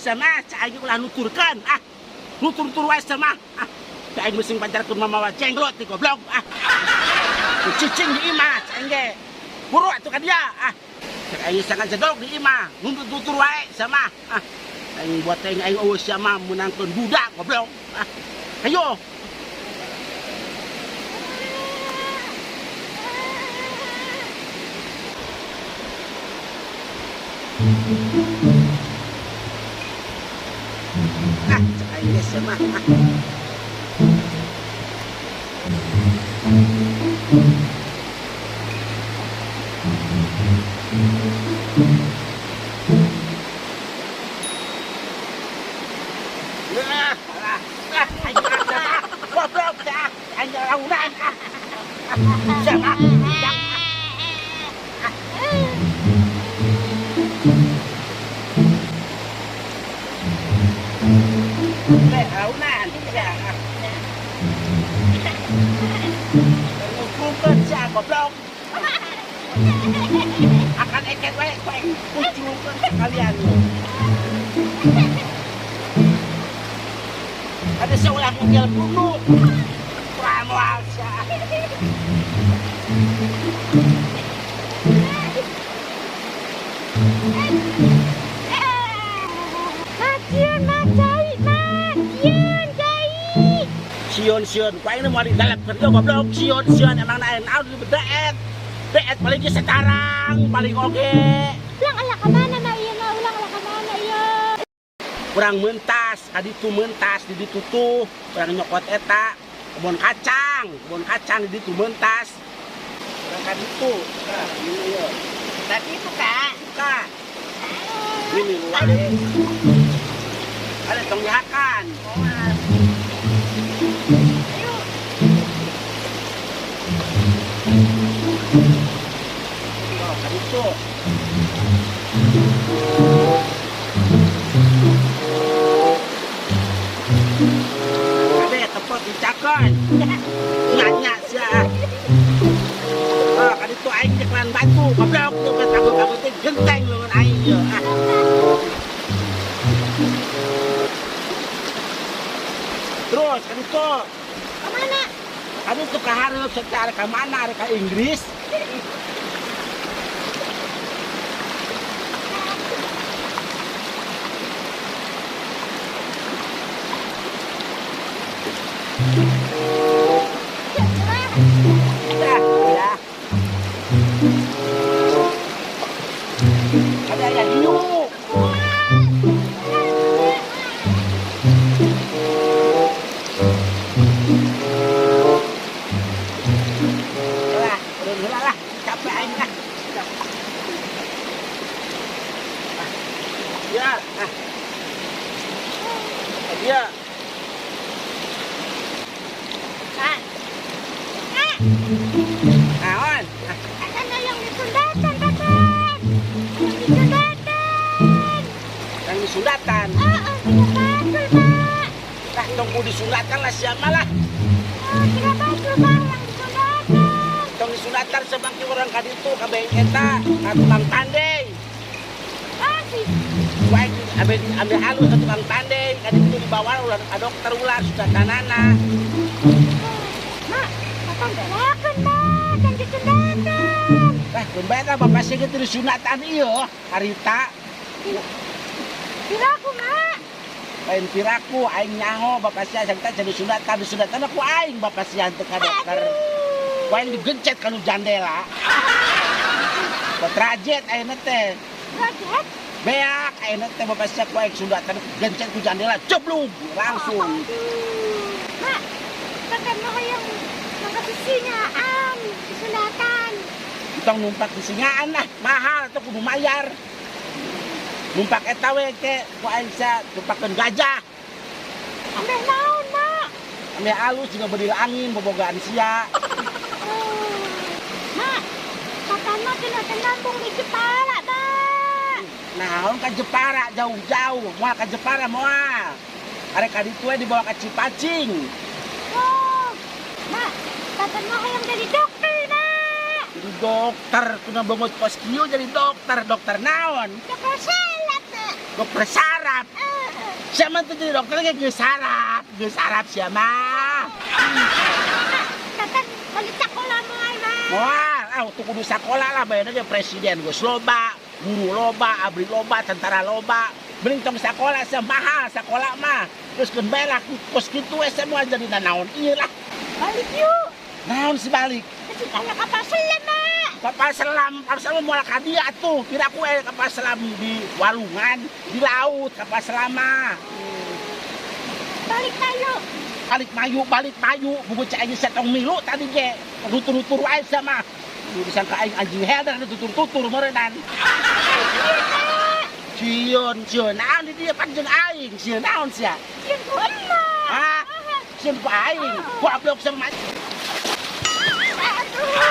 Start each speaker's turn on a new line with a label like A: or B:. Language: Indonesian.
A: sama aing ulah nuturkan nutur-nutur wae sama aing meusing pancarkeun mamawa jenglot ti goblok cicing di imah aing ge buru atuh ka dia aing sangat jedog di imah nutur wae sama aing buat aing eueuh sama menangkeun budak goblok ayo aing sama goblok akan eket wae kucurkan sekalian ada seorang model bunuh pramuasa sion kuaing mau di dalam kerja goblok sion emang naen di bedaet beet paling ge sekarang paling oge
B: ulang ala ka mana na ieu na ulang ala ka mana ieu
A: kurang mentas kadi tu mentas di ditu tuh kurang nyokot eta kebun kacang di ditu mentas kurang kadi tu ini ieu tadi itu kak ini luar ada tong dihakan itu ada tepot dicakan nanya sia kan itu aing cekelan batu goblok tuh kabut-kabut teh genteng lawan aing ye terus kan itu
B: ka mana
A: kan itu ka hareup secara ka mana ka Inggris ada yang hiu lah capek aing lah ya dia naon
B: ada yang disundatan kakak
A: yang disundatan
B: betul pak
A: tunggu disundatan lah siapa lah
B: tidak betul bang yang disundatan
A: tong disundatan sebangki orang kaditu kabeh eta tukang pandai
B: pasti
A: wae ambil halus tukang pandai kaditu dibawa ulah dokter ular sudah tanana
B: mak kakak belakan mak yang disundatan
A: kembali bapak sih gitu disunatan iyo harita
B: piraku mak
A: lain piraku aing nyaho bapak sih cerita jadi sunatan aku aing bapak sih untuk ka dokter aing digencet kanu jandela betrajet aing teh
B: rajet
A: beak aing teh bapak sih aku aing sunatan gencet ku jandela ceblug langsung
B: mak kakak mau yang singaan disunatan
A: tong numpak di singaan lah mahal tuh kudu mayar numpak eta we ke ku aing sa numpakeun gajah
B: ambil naon mak
A: ambil halus juga berdiri angin bobogaan sia
B: mak kakak mah kena nambung di Jepara mak
A: naon ka Jepara jauh-jauh moal ka Jepara moal arek ka ditu we dibawa ka Cipacing
B: oh mak kakak mah yang jadi dokter mak
A: jadi dokter kuna banget pas kieu jadi dokter naon
B: dokter salap mak
A: dokter saraf Siapa tuh jadi dokter geus sarap siapa?
B: Tatan balik sekolah mo ay ma.
A: Wah, tuh kudu sekolah lah bayarnya ge presiden geus loba, guru loba, abri loba, tentara loba. Mending tong sekolah mahal sekolah mah. Terus keun bae lah kos kitu we semua jadi naon ieu lah.
B: Balik yuk.
A: Naon si balik?
B: Kasi kaya kapal selam ma.
A: Kapal selam moal ka dia atuh. Kira ku kapal selam di walungan, di laut kapal selam mah.
B: Balik tayo.
A: Balik mayu, buku cek aja setong milu tadi ge. Tutur-tutur wae sama. Disangka aing anjing header tutur-tutur meureunnan. Cieun, naon di dieu panjeun aing, cieun naon sia?
B: Yun ko ma.
A: Hah? Cieun ku aing, goblok sama.
B: Aduh.